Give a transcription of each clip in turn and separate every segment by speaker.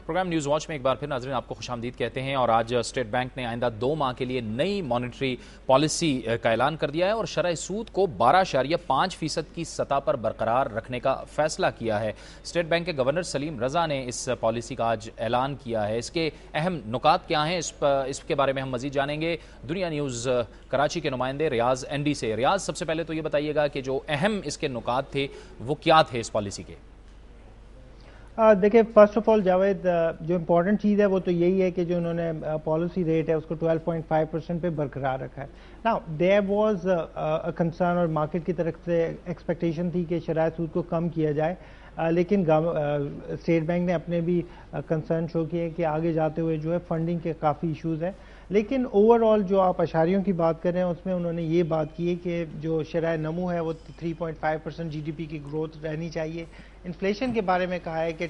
Speaker 1: Programme news watch میں ایک بار پھر ناظرین آپ کو خوش آمدید کہتے ہیں، اور آج اسٹیٹ بینک نے آئندہ 2 ماہ کے لیے نئی مانیٹری پالیسی کا اعلان کر دیا ہے اور شرح سود کو 12.5% کی سطح پر برقرار رکھنے کا فیصلہ کیا ہے۔ اسٹیٹ بینک کے گورنر سلیم رضا نے اس پالیسی کا آج اعلان کیا ہے۔ اس کے اہم نکات کیا ہیں، اس کے بارے میں ہم مزید جانیں گے دنیا نیوز کراچی کے نمائندے ریاض این ڈی سے۔ ریاض، سب سے پہلے تو یہ بتائیے گا کہ جو اہم اس کے نکات تھے وہ کیا تھے اس پالیسی کے؟
Speaker 2: دیکھیں، فرسٹ آف آل جاوید، جو امپورٹنٹ چیز ہے وہ تو یہی ہے کہ جو انہوں نے پالیسی ریٹ ہے اس کو 12.5% پہ برقرار رکھا ہے۔ Now there was a concern, اور مارکیٹ کی طرف سے ایکسپیکٹیشن تھی کہ شرح سود کو کم کیا جائے، لیکن اسٹیٹ بینک نے اپنے بھی کنسرن شو کیے کہ آگے جاتے ہوئے جو ہے فنڈنگ کے کافی ایشوز ہیں۔ لیکن اوور آل جو آپ اشاریوں کی بات کر رہے ہیں اس میں انہوں نے یہ بات کی ہے کہ جو شرح نمو ہے وہ 3.5% جی ڈی پی کی گروتھ رہنی چاہیے۔ انفلیشن کے بارے میں کہا ہے کہ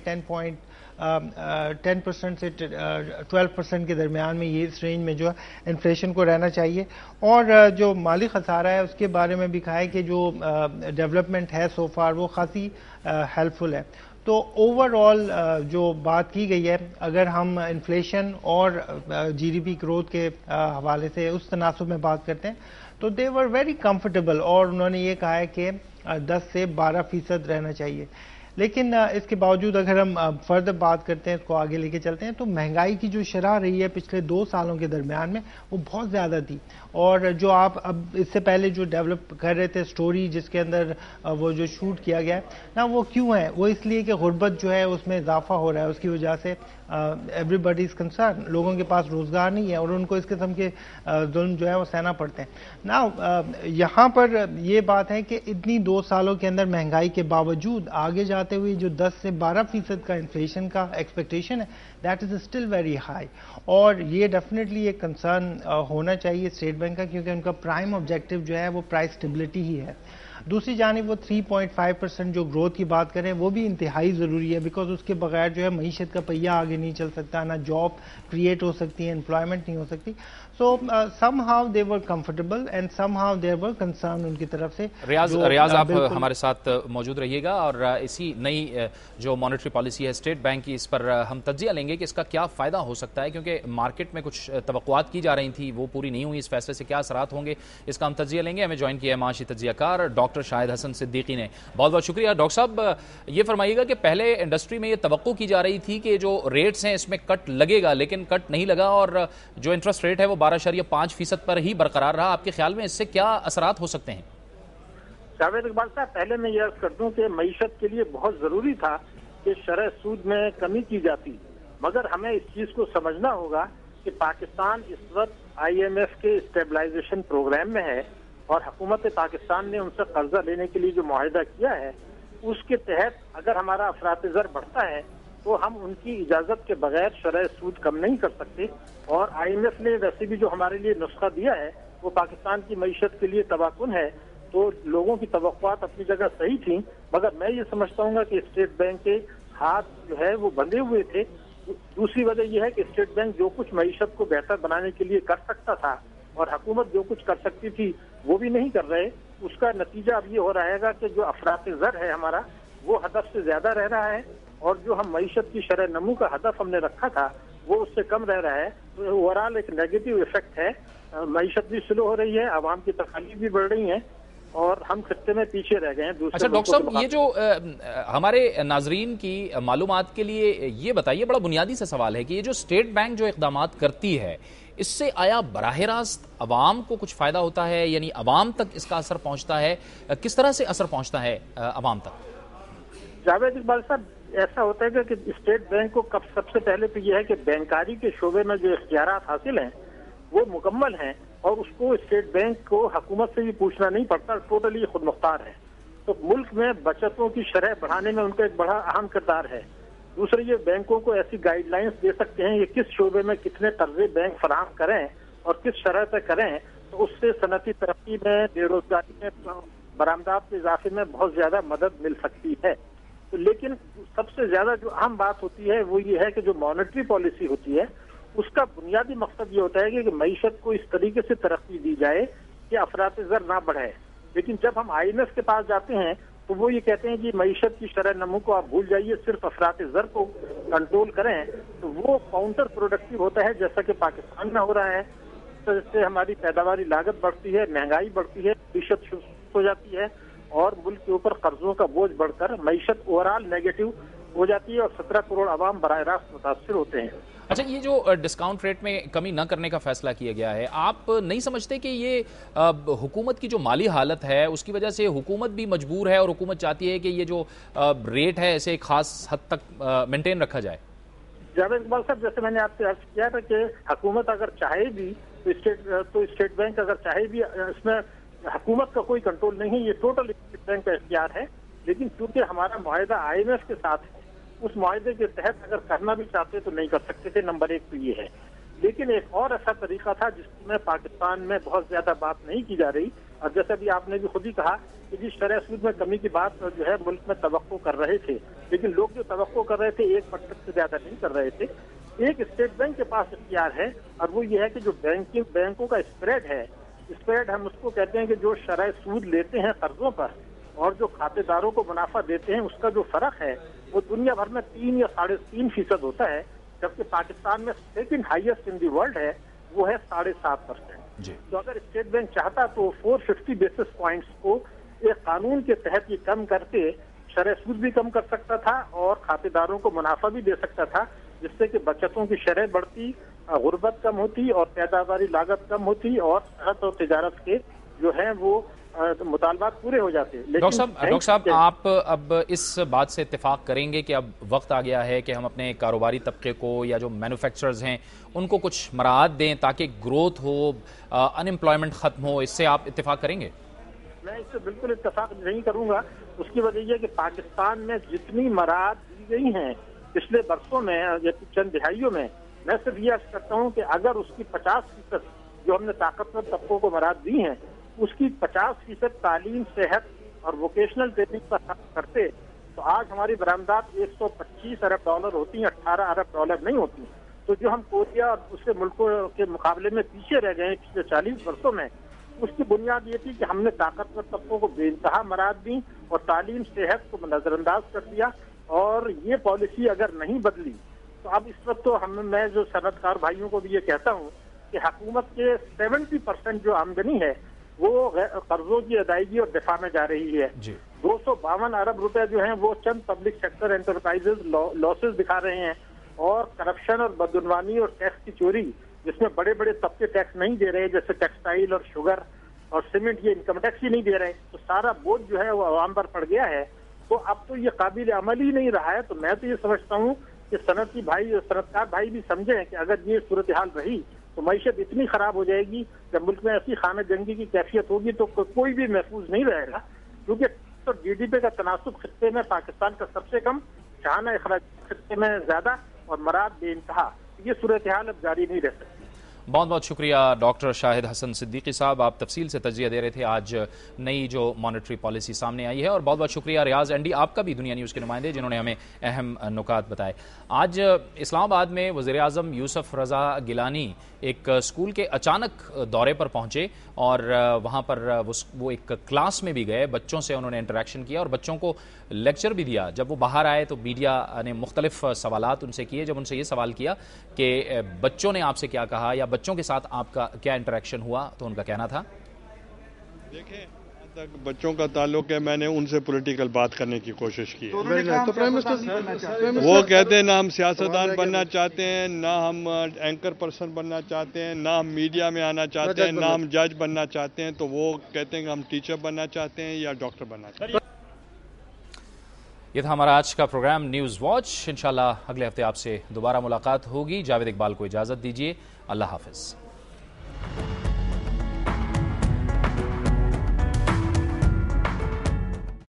Speaker 2: 10% سے 12% کے درمیان میں یہ اس رینج میں جو انفلیشن کو رہنا چاہیے، اور جو مالی خسارہ ہے اس کے بارے میں بھی کہا ہے کہ جو ڈیولپمنٹ ہے سو فار وہ خاصی ہیلپ فل ہے۔ تو اوور آل جو بات کی گئی ہے، اگر ہم انفلیشن اور جی ڈی پی گروتھ کے حوالے سے اس تناسب میں بات کرتے ہیں تو دے ور ویری کمفرٹیبل، اور انہوں نے یہ کہا ہے کہ 10 سے 12% رہنا چاہیے۔ لیکن اس کے باوجود اگر ہم فردر بات کرتے ہیں، اس کو آگے لے کے چلتے ہیں، تو مہنگائی کی جو شرح رہی ہے پچھلے 2 سالوں کے درمیان میں وہ بہت زیادہ تھی، اور جو آپ اب اس سے پہلے جو ڈیولپ کر رہے تھے سٹوری جس کے اندر وہ جو شوٹ کیا گیا ہے نا، وہ کیوں ہے؟ وہ اس لیے کہ غربت جو ہے اس میں اضافہ ہو رہا ہے، اس کی وجہ سے ایوری باڈی از کنسرن، لوگوں کے پاس روزگار نہیں ہے اور ان کو اس قسم کے ظلم جو ہے وہ سہنا پڑتے ہیں۔ نا یہاں پر یہ بات ہے کہ اتنی 2 سالوں کے اندر مہنگائی کے باوجود آگے جاتے ہوئے جو 10 سے 12% کا انفلیشن کا ایکسپیکٹیشن ہے، that is still very high, اور یہ ڈیفینیٹلی ایک کنسرن ہونا چاہیے اسٹیٹ بینک کا، کیونکہ ان کا پرائم آبجیکٹو جو ہے وہ پرائس اسٹیبلٹی ہی ہے۔ دوسری جانب وہ 3.5% جو گروتھ کی بات کریں وہ بھی انتہائی ضروری ہے، بیکاز اس کے بغیر جو ہے معیشت کا پہیہ آگے نہیں چل سکتا، نہ جاب کریٹ ہو سکتی ہے، امپلائمنٹ نہیں ہو سکتی۔ So somehow they were comfortable and somehow there were concern ان کی طرف سے۔
Speaker 1: ریاض آپ ہمارے ساتھ موجود رہیے گا، اور اسی نئی جو مانیٹری پالیسی ہے اسٹیٹ بینک کی، اس پر ہم تجزیہ لیں گے کہ اس کا کیا فائدہ ہو سکتا ہے، کیونکہ مارکیٹ میں کچھ توقعات کی جا رہی تھیں وہ پوری نہیں ہوئی، اس فیصلے سے کیا اثرات ہوں گے اس کا ہم تجزیہ لیں گے۔ ہمیں جوائن کیا ہے معاشی تجزیہ کار ڈاکٹر شاہد حسن صدیقی نے، بہت بہت شکریہ۔ ڈاکٹر صاحب، یہ فرمائیے گا کہ پہلے انڈسٹری میں یہ توقع کی جا رہی تھی کہ جو ریٹس ہیں اس میں کٹ لگے گا، لیکن کٹ نہیں لگا اور جو انٹرسٹ ریٹ ہے وہ 12.5% پر ہی برقرار رہا۔ آپ کے خیال میں اس سے کیا اثرات ہو سکتے ہیں؟
Speaker 3: جاوید اقبال صاحب، پہلے میں یہ عرض کر دوں کہ معیشت کے لیے بہت ضروری تھا کہ شرح سود میں کمی کی جاتی، مگر ہمیں اس چیز کو سمجھنا ہوگا کہ پاکستان اس وقت آئی ایم ایف کے اسٹیبلائزیشن پروگرام میں ہے، اور حکومت پاکستان نے ان سے قرضہ لینے کے لیے جو معاہدہ کیا ہے اس کے تحت اگر ہمارا افراط زر بڑھتا ہے تو ہم ان کی اجازت کے بغیر شرح سود کم نہیں کر سکتے، اور آئی ایم ایف نے ویسے بھی جو ہمارے لیے نسخہ دیا ہے وہ پاکستان کی معیشت کے لیے تباہ کن ہے۔ تو لوگوں کی توقعات اپنی جگہ صحیح تھیں، مگر میں یہ سمجھتا ہوں گا کہ اسٹیٹ بینک کے ہاتھ جو ہے وہ بندھے ہوئے تھے۔ دوسری وجہ یہ ہے کہ اسٹیٹ بینک جو کچھ معیشت کو بہتر بنانے کے لیے کر سکتا تھا اور حکومت جو کچھ کر سکتی تھی وہ بھی نہیں کر رہے، اس کا نتیجہ اب یہ ہو رہے گا کہ جو افراط زر ہے ہمارا وہ ہدف سے زیادہ رہ رہا ہے، اور جو ہم معیشت کی شرح نمو کا ہدف ہم نے رکھا تھا وہ اس سے کم رہ رہا ہے۔ تو اوورآل ایک نیگیٹو ایفیکٹ ہے، معیشت بھی سلو ہو رہی ہے، عوام کی تکالیف بھی بڑھ رہی ہیں، اور ہم خطے میں پیچھے رہ گئے ہیں دوسرے۔
Speaker 1: اچھا ڈاکٹر صاحب، یہ جو ہمارے ناظرین کی معلومات کے لیے یہ بتائیے، بڑا بنیادی سا سوال ہے کہ یہ جو اسٹیٹ بینک جو اقدامات کرتی ہے اس سے آیا براہ راست عوام کو کچھ فائدہ ہوتا ہے؟ یعنی عوام تک اس کا اثر پہنچتا ہے؟ کس طرح سے اثر پہنچتا ہے عوام تک؟
Speaker 3: جاوید اقبال صاحب، ایسا ہوتا ہے کہ اسٹیٹ بینک کو سب سے پہلے تو یہ ہے کہ بینکاری کے شعبے میں جو اختیارات حاصل ہیں وہ مکمل ہیں، اور اس کو اسٹیٹ بینک کو حکومت سے بھی پوچھنا نہیں پڑتا، ٹوٹلی خود مختار ہے۔ تو ملک میں بچتوں کی شرح بڑھانے میں ان کا ایک بڑا اہم کردار ہے۔ دوسرے، یہ بینکوں کو ایسی گائیڈ لائنز دے سکتے ہیں کہ کس شعبے میں کتنے قرضے بینک فراہم کریں اور کس شرح پہ کریں، تو اس سے صنعتی ترقی میں، بے روزگاری میں، برآمدات کے اضافے میں بہت زیادہ مدد مل سکتی ہے۔ لیکن سب سے زیادہ جو اہم بات ہوتی ہے وہ یہ ہے کہ جو مانیٹری پالیسی ہوتی ہے اس کا بنیادی مقصد یہ ہوتا ہے کہ معیشت کو اس طریقے سے ترقی دی جائے کہ افراط زر نہ بڑھے۔ لیکن جب ہم آئی ایم ایف کے پاس جاتے ہیں تو وہ یہ کہتے ہیں کہ معیشت کی شرح نمو کو آپ بھول جائیے، صرف افراط زر کو کنٹرول کریں تو وہ کاؤنٹر پروڈکٹیو ہوتا ہے، جیسا کہ پاکستان میں ہو رہا ہے۔ اس سے ہماری پیداواری لاگت بڑھتی ہے، مہنگائی بڑھتی ہے، معیشت ہو جاتی ہے اور ملک کے اوپر قرضوں کا بوجھ بڑھ کر معیشت اوورآل نیگیٹو ہو جاتی ہے اور 17 کروڑ عوام براہ راست متاثر ہوتے ہیں۔
Speaker 1: اچھا، یہ جو ڈسکاؤنٹ ریٹ میں کمی نہ کرنے کا فیصلہ کیا گیا ہے، آپ نہیں سمجھتے کہ یہ حکومت کی جو مالی حالت ہے اس کی وجہ سے حکومت بھی مجبور ہے اور حکومت چاہتی ہے کہ یہ جو ریٹ ہے اسے ایک خاص حد تک مینٹین رکھا جائے؟
Speaker 3: جاوید اقبال صاحب، جیسے میں نے آپ سے عرض کیا تھا کہ حکومت اگر چاہے بھی تو اسٹیٹ بینک اگر چاہے بھی، اس میں حکومت کا کوئی کنٹرول نہیں ہے، یہ ٹوٹل اسٹیٹ بینک کا اختیار ہے۔ لیکن چونکہ ہمارا معاہدہ IMF کے ساتھ ہے، اس معاہدے کے تحت اگر کرنا بھی چاہتے تو نہیں کر سکتے تھے، نمبر 1 تو یہ ہے۔ لیکن ایک اور ایسا طریقہ تھا جس میں پاکستان میں بہت زیادہ بات نہیں کی جا رہی، اور جیسا بھی آپ نے بھی خود ہی کہا کہ جس شرح سود میں کمی کی بات جو ہے ملک میں توقع کر رہے تھے، لیکن لوگ جو توقع کر رہے تھے 1% سے زیادہ نہیں کر رہے تھے۔ ایک اسٹیٹ بینک کے پاس اختیار ہے اور وہ یہ ہے کہ جو بینکوں کا اسپریڈ ہے، اسپریڈ ہم اس کو کہتے ہیں کہ جو شرح سود لیتے ہیں قرضوں پر اور جو کھاتے داروں کو منافع دیتے ہیں، اس کا جو فرق ہے وہ دنیا بھر میں 3 یا 3.5% ہوتا ہے، جبکہ پاکستان میں سیکنڈ ہائیسٹ ان دی ورلڈ ہے، وہ ہے 7.5%۔ تو اگر اسٹیٹ بینک چاہتا تو 450 بیسس پوائنٹس کو ایک قانون کے تحت یہ کم کر کے شرح سود بھی کم کر سکتا تھا اور کھاتے داروں کو منافع بھی دے سکتا تھا، جس سے کہ بچتوں کی شرح بڑھتی، غربت کم ہوتی اور پیداواری لاگت کم ہوتی اور صحت اور تجارت کے جو ہیں وہ مطالبات پورے ہو جاتے۔
Speaker 1: ڈاکٹر صاحب، آپ اب اس بات سے اتفاق کریں گے کہ اب وقت آ گیا ہے کہ ہم اپنے کاروباری طبقے کو یا جو مینوفیکچررز ہیں ان کو کچھ مراعات دیں تاکہ گروتھ ہو، ان امپلائمنٹ ختم ہو، اس سے آپ اتفاق کریں گے؟
Speaker 3: میں اس سے بالکل اتفاق نہیں کروں گا۔ اس کی وجہ یہ کہ پاکستان میں جتنی مراعات دی گئی ہیں پچھلے برسوں میں یا چند دہائیوں میں، میں صرف یہ عرض کرتا ہوں کہ اگر اس کی 50% جو ہم نے طاقتور طبقوں کو مراعات دی ہیں، اس کی 50% تعلیم، صحت اور ووکیشنل ٹریننگ پر خرچ کرتے تو آج ہماری برآمدات $125 ارب ہوتی ہیں، $18 ارب نہیں ہوتی۔ تو جو ہم کوریا اور دوسرے ملکوں کے مقابلے میں پیچھے رہ گئے ہیں پچھلے 40 برسوں میں، اس کی بنیاد یہ تھی کہ ہم نے طاقتور طبقوں کو بے انتہا مراعات دی اور تعلیم، صحت کو نظر انداز کر دیا، اور یہ پالیسی اگر نہیں بدلی تو اب اس وقت تو میں جو صنعت کار بھائیوں کو بھی یہ کہتا ہوں کہ حکومت کے 70% جو آمدنی ہے وہ قرضوں کی ادائیگی اور دفاع میں جا رہی ہے۔ 252 ارب روپے جو ہیں وہ چند پبلک سیکٹر انٹرپرائزز لاسز دکھا رہے ہیں، اور کرپشن اور بدعنوانی اور ٹیکس کی چوری جس میں بڑے بڑے طبقے ٹیکس نہیں دے رہے، جیسے ٹیکسٹائل اور شوگر اور سیمنٹ، یہ انکم ٹیکس ہی نہیں دے رہے، تو سارا بوجھ جو ہے وہ عوام پر پڑ گیا ہے۔ تو اب تو یہ قابل عمل ہی نہیں رہا ہے۔ تو میں تو یہ سمجھتا ہوں کہ صنعت کار بھائی بھی سمجھیں کہ اگر یہ صورتحال رہی تو معیشت اتنی خراب ہو جائے گی، جب ملک میں ایسی خانہ جنگی کی کیفیت ہوگی تو کوئی بھی محفوظ نہیں رہے گا، کیونکہ GDP کا تناسب خطے میں پاکستان کا سب سے کم، شاہانہ اخراجات خطے میں زیادہ اور مراعات بے انتہا۔ یہ صورتحال اب جاری نہیں رہ سکتی۔
Speaker 1: بہت بہت شکریہ ڈاکٹر شاہد حسن صدیقی صاحب، آپ تفصیل سے تجزیہ دے رہے تھے آج نئی جو مانیٹری پالیسی سامنے آئی ہے، اور بہت بہت شکریہ ریاض اینڈی آپ کا بھی، دنیا نیوز کے نمائندے، جنہوں نے ہمیں اہم نکات بتائے۔ آج اسلام آباد میں وزیر اعظم یوسف رضا گیلانی ایک اسکول کے اچانک دورے پر پہنچے اور وہاں پر وہ ایک کلاس میں بھی گئے، بچوں سے انہوں نے انٹریکشن کیا اور بچوں کو لیکچر بھی دیا۔ جب وہ باہر آئے تو میڈیا نے مختلف سوالات ان سے کیے، جب ان سے یہ سوال کیا کہ بچوں نے آپ سے کیا کہا یا بچوں کے ساتھ آپ کا کیا انٹریکشن ہوا، تو ان کا کہنا تھا،
Speaker 4: دیکھیں تک بچوں کا تعلق ہے، میں نے ان سے پولیٹیکل بات کرنے کی کوشش کی ہے۔ وہ کہتے ہیں نہ ہم سیاستدان بننا چاہتے ہیں، نہ ہم اینکر پرسن بننا چاہتے ہیں، نہ ہم میڈیا میں آنا چاہتے ہیں، نہ ہم جج بننا چاہتے ہیں، تو وہ کہتے ہیں کہ ہم ٹیچر بننا چاہتے ہیں یا ڈاکٹر بننا چاہتے ہیں۔
Speaker 1: یہ تھا ہمارا آج کا پروگرام نیوز واچ۔ انشاءاللہ اگلے ہفتے آپ سے دوبارہ ملاقات ہوگی۔ جاوید اقبال کو اجازت دیجیے، اللہ حافظ۔